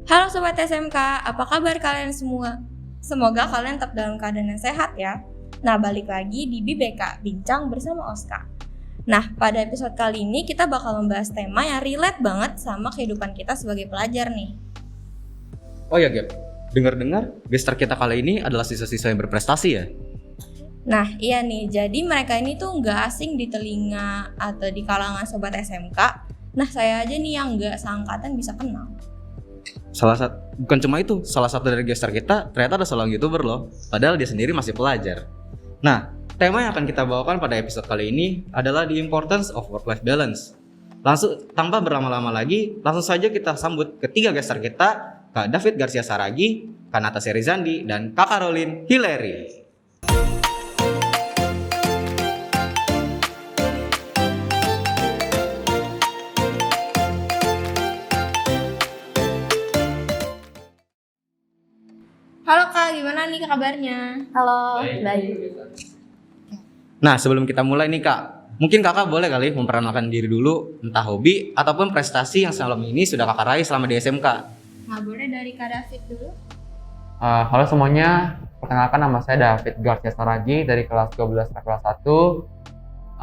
Halo Sobat SMK, apa kabar kalian semua? Semoga kalian tetap dalam keadaan yang sehat ya. Nah, balik lagi di BBK, Bincang bersama Oska. Nah, pada episode kali ini kita bakal membahas tema yang relate banget sama kehidupan kita sebagai pelajar nih. Oh ya Gap, dengar-dengar gestar kita kali ini adalah siswa-siswa yang berprestasi ya? Nah, iya nih, jadi mereka ini tuh nggak asing di telinga atau di kalangan Sobat SMK. Nah, saya aja nih yang nggak seangkatan bisa kenal. Bukan cuma itu, salah satu dari gestar kita ternyata ada seorang YouTuber loh, padahal dia sendiri masih pelajar. Nah, tema yang akan kita bawakan pada episode kali ini adalah the importance of work-life balance. Langsung, tanpa berlama-lama lagi, langsung saja kita sambut ketiga gestar kita, Kak David Garcia Saragi, Kak Natasha Rizandi, dan Kak Caroline Hillary. Halo Kak, gimana nih kabarnya? Halo, baik. Nah, sebelum kita mulai nih Kak, mungkin Kakak boleh kali memperkenalkan diri dulu, entah hobi ataupun prestasi yang selama ini sudah Kakak raih selama di SMK. Nah, boleh dari Kak David dulu. Halo semuanya, perkenalkan nama saya David Garcia Saragi dari kelas 12 kelas 1.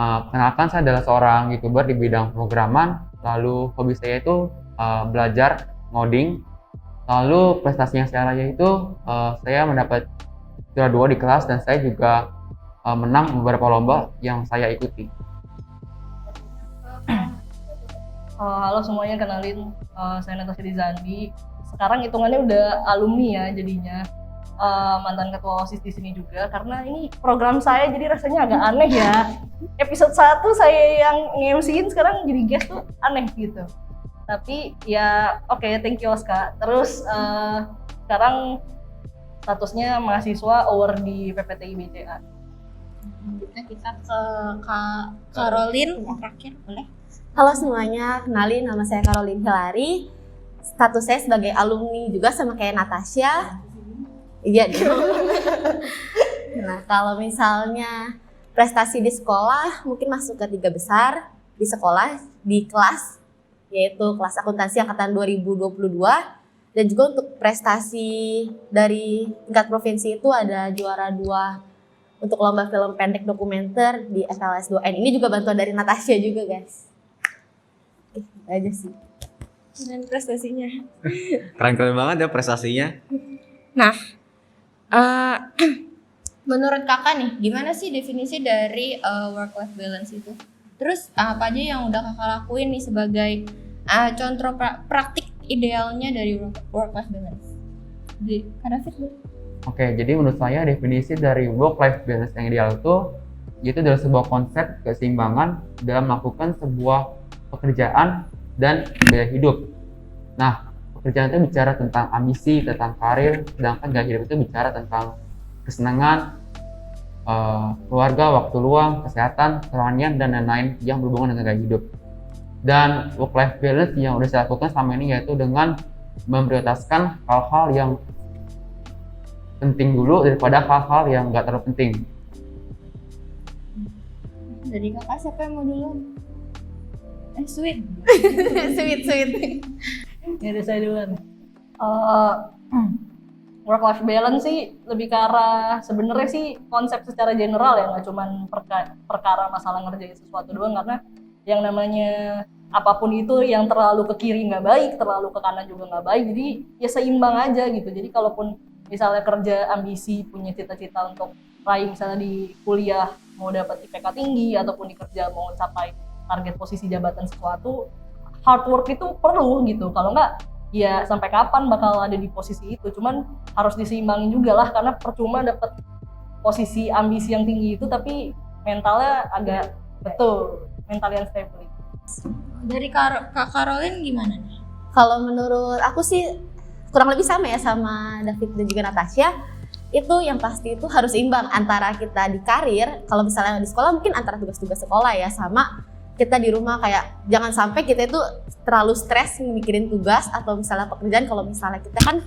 Perkenalkan, saya adalah seorang YouTuber di bidang programan. Lalu hobi saya itu belajar ngoding. Lalu prestasi yang saya raih itu saya mendapat juara 2 di kelas dan saya juga menang beberapa lomba yang saya ikuti. Halo semuanya, kenalin saya Natasha Rizandi. Sekarang hitungannya udah alumni ya jadinya. Mantan ketua OSIS di sini juga, karena ini program saya jadi rasanya agak aneh ya. Episode 1 saya yang nge-MC-in, sekarang jadi guest tuh aneh gitu. Tapi ya oke, thank you Oska. Terus sekarang statusnya mahasiswa award di PPTI BCA. Kita ke Kak Caroline terakhir, boleh? Halo semuanya, kenalin nama saya Caroline Hillary. Status saya sebagai alumni juga sama kayak Natasha. Iya dong. Nah, kalau misalnya prestasi di sekolah mungkin masuk ke 3 besar di sekolah, di kelas, yaitu kelas akuntansi angkatan 2022, dan juga untuk prestasi dari tingkat provinsi itu ada juara 2 untuk lomba film pendek dokumenter di FLS 2N. Ini juga bantuan dari Natasha juga guys. Oke, itu aja sih. Dan prestasinya. Keren-keren banget ya prestasinya. Nah, menurut kakak nih, gimana sih definisi dari work-life balance itu? Terus apa aja yang udah kakak lakuin nih sebagai contoh praktik idealnya dari work-life balance? Di Kak David dulu. Oke, jadi menurut saya definisi dari work-life balance yang ideal itu adalah sebuah konsep keseimbangan dalam melakukan sebuah pekerjaan dan gaya hidup. Nah, pekerjaan itu bicara tentang ambisi, tentang karir, sedangkan gaya hidup itu bicara tentang kesenangan, keluarga, waktu luang, kesehatan, kerohanian, dan lain-lain yang berhubungan dengan gaya hidup. Dan work-life balance yang udah saya lakukan selama ini yaitu dengan memprioritaskan hal-hal yang penting dulu daripada hal-hal yang nggak terlalu penting. Dari kakak siapa yang mau dulu? Sweet. Sweet. Dari saya duluan. Work-life balance sih lebih ke arah, sebenarnya sih konsep secara general ya, nggak cuman perkara masalah ngerjain sesuatu doang, karena yang namanya apapun itu yang terlalu ke kiri nggak baik, terlalu ke kanan juga nggak baik, jadi ya seimbang aja gitu. Jadi kalaupun misalnya kerja ambisi, punya cita-cita untuk raih misalnya di kuliah mau dapat IPK tinggi, ataupun di kerja mau capai target posisi jabatan sesuatu, hard work itu perlu gitu. Kalau nggak ya sampai kapan bakal ada di posisi itu. Cuman harus diseimbangin juga lah, karena percuma dapat posisi ambisi yang tinggi itu tapi mentalnya agak mental yang stable. Dari Kak Caroline gimana nih? Kalau menurut aku sih kurang lebih sama ya sama David dan juga Natasha. Itu yang pasti itu harus imbang antara kita di karir, kalau misalnya di sekolah mungkin antara tugas-tugas sekolah ya, sama kita di rumah. Kayak jangan sampai kita itu terlalu stres mikirin tugas atau misalnya pekerjaan. Kalau misalnya kita kan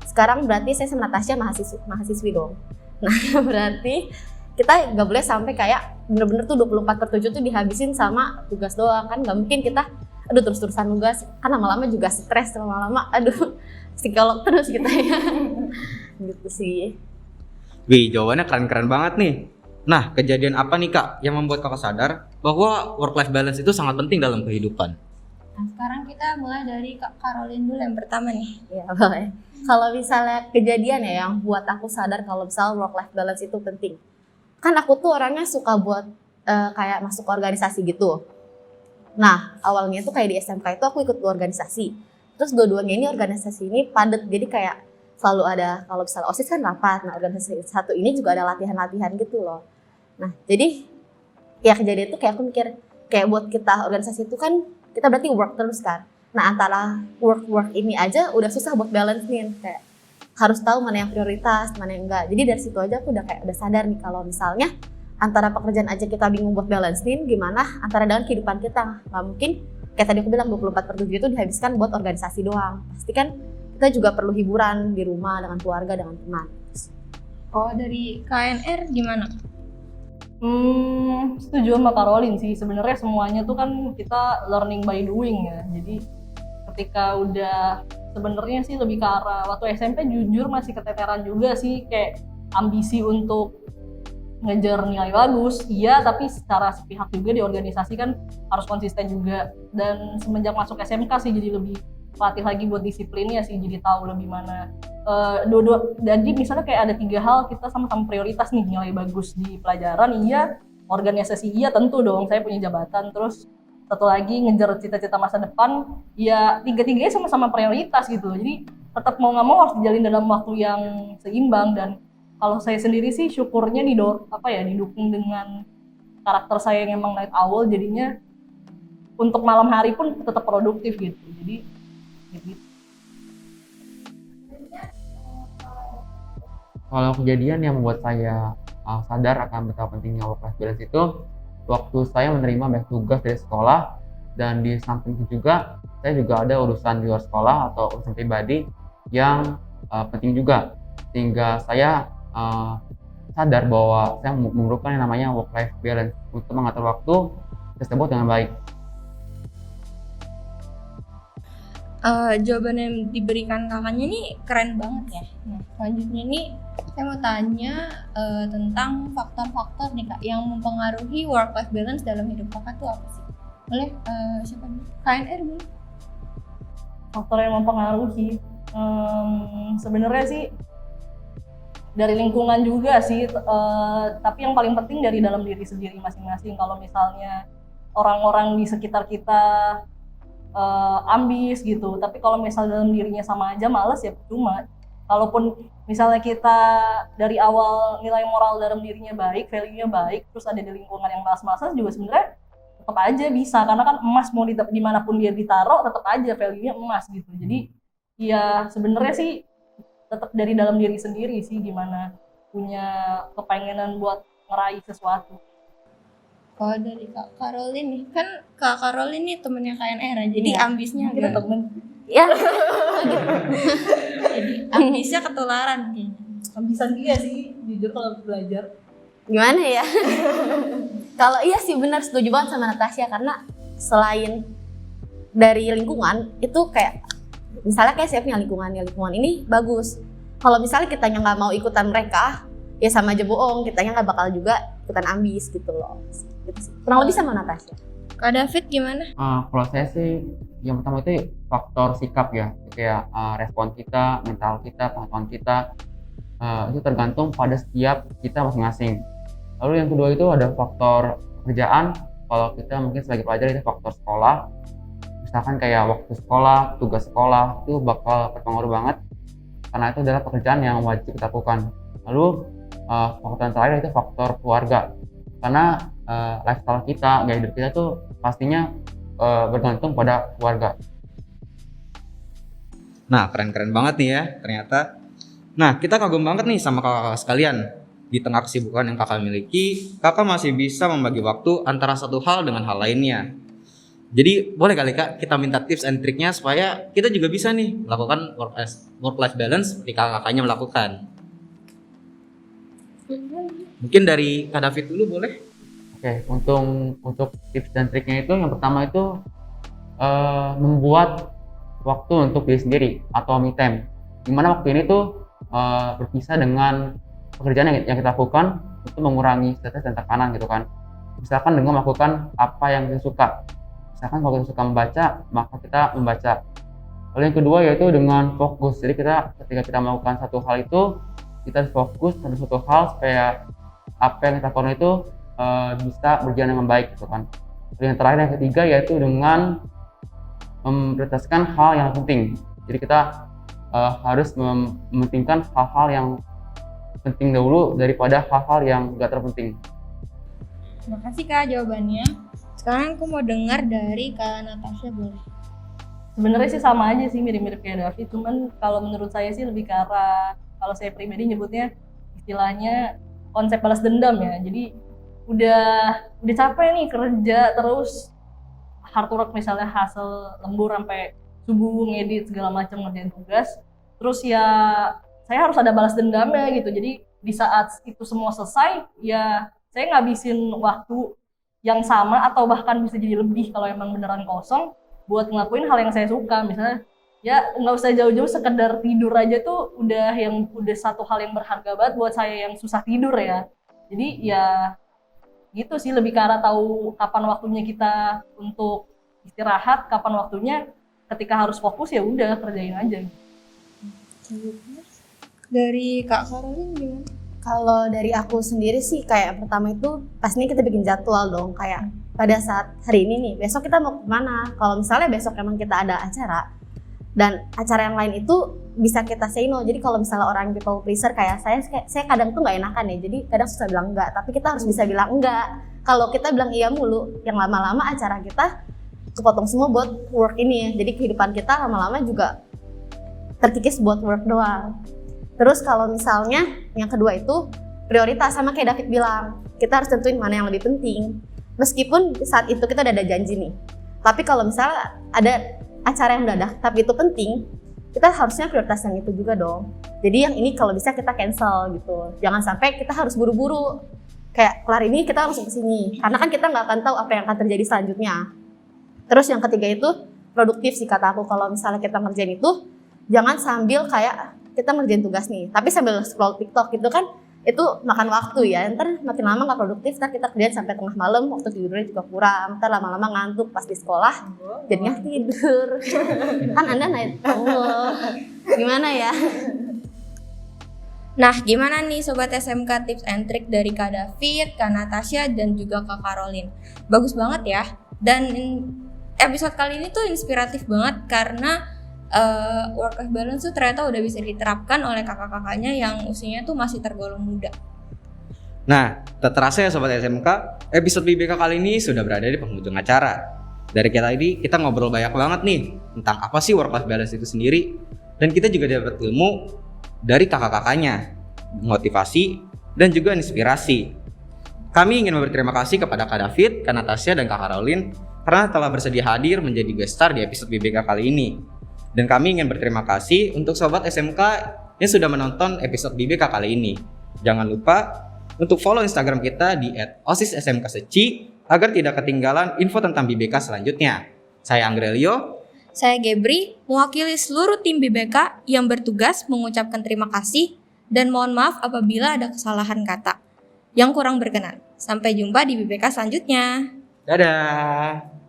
sekarang berarti saya sama Natasha mahasiswi dong. Nah, berarti kita nggak boleh sampai kayak bener-bener tuh 24/7 tuh dihabisin sama tugas doang. Kan nggak mungkin kita terus-terusan nugas, kan lama-lama juga stres, lama-lama psikolog terus gitu ya. Gitu sih. Wih, jawabannya keren-keren banget nih. Nah, kejadian apa nih Kak yang membuat Kakak sadar bahwa work-life balance itu sangat penting dalam kehidupan? Nah, sekarang kita mulai dari Kak Caroline dulu yang pertama nih. Ya boleh. Kalau misalnya kejadian ya yang buat aku sadar kalau misalnya work life balance itu penting. Kan aku tuh orangnya suka buat kayak masuk organisasi gitu. Nah, awalnya tuh kayak di SMK itu aku ikut organisasi. Terus dua-duanya ini organisasi ini padat, jadi kayak selalu ada, kalau misalnya OSIS kan rapat, nah organisasi satu ini juga ada latihan-latihan gitu loh. Nah, jadi ya kejadian itu kayak aku mikir, kayak buat kita organisasi itu kan kita berarti work terus kan. Nah, antara work ini aja udah susah buat balance nih, kayak harus tahu mana yang prioritas, mana yang enggak. Jadi dari situ aja aku udah kayak udah sadar nih kalau misalnya antara pekerjaan aja kita bingung buat balance nih, gimana antara dengan kehidupan kita. Nggak mungkin kayak tadi aku bilang 24/7 itu dihabiskan buat organisasi doang. Pasti kan kita juga perlu hiburan di rumah dengan keluarga, dengan teman. Oh, dari KNR gimana? Setuju sama Caroline sih. Sebenarnya semuanya tuh kan kita learning by doing ya. Jadi ketika udah sebenarnya sih lebih ke arah waktu SMP jujur masih keteteran juga sih, kayak ambisi untuk ngejar nilai bagus, iya, tapi secara sepihak juga di organisasi kan harus konsisten juga. Dan semenjak masuk SMK sih jadi lebih latih lagi buat disiplinnya sih, jadi tahu lebih mana jadi misalnya kayak ada 3 hal kita sama-sama prioritas nih, nilai bagus di pelajaran iya, organisasi iya tentu dong saya punya jabatan, terus satu lagi ngejar cita-cita masa depan ya, 3-tiganya sama-sama prioritas gitu. Jadi tetap mau nggak mau harus dijalin dalam waktu yang seimbang. Dan kalau saya sendiri sih syukurnya didukung dengan karakter saya yang emang night owl, jadinya untuk malam hari pun tetap produktif gitu. Jadi gitu. Kalau kejadian yang membuat saya sadar akan betapa pentingnya work life balance itu waktu saya menerima banyak tugas dari sekolah, dan di samping itu juga saya juga ada urusan di luar sekolah atau urusan pribadi yang penting juga, sehingga saya sadar bahwa saya memerlukan yang namanya work life balance untuk mengatur waktu tersebut dengan baik. Jawaban yang diberikan kakaknya ini keren banget ya. Nah, selanjutnya nih saya mau tanya tentang faktor-faktor nih Kak yang mempengaruhi work life balance dalam hidup kakak tuh apa sih? Boleh siapa dulu? KNR dulu. Faktor yang mempengaruhi sebenarnya sih dari lingkungan juga sih, tapi yang paling penting dari dalam diri sendiri masing-masing. Kalau misalnya orang-orang di sekitar kita ambis gitu, tapi kalau misalnya dalam dirinya sama aja males ya percuma. Kalaupun misalnya kita dari awal nilai moral dalam dirinya baik, value-nya baik, terus ada di lingkungan yang malas-malasan juga sebenarnya tetap aja bisa, karena kan emas mau dimanapun dia ditaruh tetap aja value-nya emas gitu. Jadi ya sebenarnya sih tetap dari dalam diri sendiri sih, gimana punya kepengenan buat meraih sesuatu. Kalau dari Kak Caroline nih, kan Kak Caroline nih temennya KNR, jadi Iya, ambisnya kita agak, temen. Ya, jadi ambisnya ketularan kayaknya. Ambisan dia sih, jujur kalau belajar. gimana ya? Kalau iya sih benar, setuju banget sama Natasha, karena selain dari lingkungan itu kayak misalnya kayak saya punya lingkungan ini bagus. Kalau misalnya kitanya nggak mau ikutan mereka, ya sama aja bohong, kitanya nggak bakal juga ikutan ambis gitu loh. Gitu sih. Kurang lebih sama Natasha. Kak David gimana? Kalau saya sih yang pertama itu faktor sikap ya, kayak respon kita, mental kita, pengetahuan kita, itu tergantung pada setiap kita masing-masing. Lalu yang kedua itu ada faktor pekerjaan. Kalau kita mungkin sebagai pelajar itu faktor sekolah, misalkan kayak waktu sekolah, tugas sekolah itu bakal berpengaruh banget karena itu adalah pekerjaan yang wajib kita lakukan. Lalu faktor yang terakhir itu faktor keluarga, karena lifestyle kita, gaya hidup kita tuh pastinya bergantung pada keluarga. Nah, keren-keren banget nih ya ternyata. Nah, kita kagum banget nih sama kakak-kakak sekalian. Di tengah kesibukan yang kakak miliki, kakak masih bisa membagi waktu antara satu hal dengan hal lainnya. Jadi boleh kali Kak kita minta tips and triknya supaya kita juga bisa nih melakukan work life balance seperti kakak-kakaknya melakukan. Mungkin dari Kak David dulu boleh? Oke, untuk tips dan triknya itu yang pertama itu membuat waktu untuk diri sendiri atau me time. Dimana waktu ini tuh berpisah dengan pekerjaan yang kita lakukan untuk mengurangi stres dan tekanan gitu kan. Misalkan dengan melakukan apa yang kita suka. Misalkan kalau kita suka membaca, maka kita membaca. Lalu yang kedua yaitu dengan fokus. Jadi ketika kita melakukan satu hal itu, kita fokus pada suatu hal supaya apa yang kita lakukan itu bisa berjalan dengan baik gitu kan. Lalu yang terakhir yang ketiga yaitu dengan memprioritaskan hal yang penting. Jadi kita harus mementingkan hal-hal yang penting dahulu daripada hal-hal yang gak terpenting. Terima kasih Kak jawabannya. Sekarang aku mau dengar dari Kak Natasha, boleh? Sebenarnya sih sama aja sih, mirip-mirip kayak David, cuman kalau menurut saya sih lebih ke arah, kalau saya pribadi nyebutnya istilahnya konsep balas dendam ya. Jadi udah capek nih kerja terus hard work, misalnya hasil lembur sampai subuh ngedit segala macam ngerjain tugas, terus ya saya harus ada balas dendamnya gitu. Jadi di saat itu semua selesai ya saya ngabisin waktu yang sama atau bahkan bisa jadi lebih kalau emang beneran kosong buat ngelakuin hal yang saya suka. Misalnya ya nggak usah jauh-jauh, sekedar tidur aja tuh udah satu hal yang berharga banget buat saya yang susah tidur ya. Jadi ya gitu sih, lebih ke arah tahu kapan waktunya kita untuk istirahat, kapan waktunya ketika harus fokus ya udah kerjain aja. Dari Kak Caroline gimana? Kalau dari aku sendiri sih kayak pertama itu pastinya kita bikin jadwal dong, kayak pada saat hari ini nih, besok kita mau kemana. Kalau misalnya besok emang kita ada acara dan acara yang lain itu bisa kita say no. Jadi kalau misalnya orang people pleaser kayak saya kadang tuh nggak enakan ya, jadi kadang susah bilang enggak, tapi kita harus bisa bilang enggak. Kalau kita bilang iya mulu, yang lama-lama acara kita kepotong semua buat work ini ya. Jadi kehidupan kita lama-lama juga terkikis buat work doang. Terus kalau misalnya yang kedua itu prioritas, sama kayak David bilang, kita harus tentuin mana yang lebih penting. Meskipun saat itu kita udah ada janji nih, tapi kalau misalnya ada acara yang mendadak tapi itu penting, kita harusnya prioritas yang itu juga dong. Jadi yang ini kalau bisa kita cancel gitu. Jangan sampai kita harus buru-buru, kayak kelar ini kita langsung ke sini, karena kan kita nggak akan tahu apa yang akan terjadi selanjutnya. Terus yang ketiga itu produktif sih kata aku. Kalau misalnya kita ngerjain itu, jangan sambil kayak kita ngerjain tugas nih, tapi sambil scroll TikTok gitu kan, itu makan waktu ya. Ntar makin lama nggak produktif, ntar kita kerjain sampai tengah malam, waktu tidurnya juga kurang, ntar lama-lama ngantuk pas di sekolah, jadinya tidur. Kan Anda naik, gimana ya? Nah, gimana nih Sobat SMK tips and trick dari Kak David, Kak Natasha, dan juga Kak Caroline? Bagus banget ya. Dan episode kali ini tuh inspiratif banget karena work-life balance tuh ternyata udah bisa diterapkan oleh kakak-kakaknya yang usianya tuh masih tergolong muda. Nah, tak terasa ya Sobat SMK, episode BBK kali ini sudah berada di penghujung acara. Dari kita ini, kita ngobrol banyak banget nih tentang apa sih work-life balance itu sendiri. Dan kita juga dapat ilmu dari kakak-kakaknya, motivasi, dan juga inspirasi. Kami ingin berterima kasih kepada Kak David, Kak Natasha, dan Kak Caroline karena telah bersedia hadir menjadi guest star di episode BBK kali ini. Dan kami ingin berterima kasih untuk Sobat SMK yang sudah menonton episode BBK kali ini. Jangan lupa untuk follow Instagram kita di @osissmkseci agar tidak ketinggalan info tentang BBK selanjutnya. Saya Angrelio. Saya Gebri, mewakili seluruh tim BBK yang bertugas mengucapkan terima kasih dan mohon maaf apabila ada kesalahan kata yang kurang berkenan. Sampai jumpa di BBK selanjutnya. Dadah.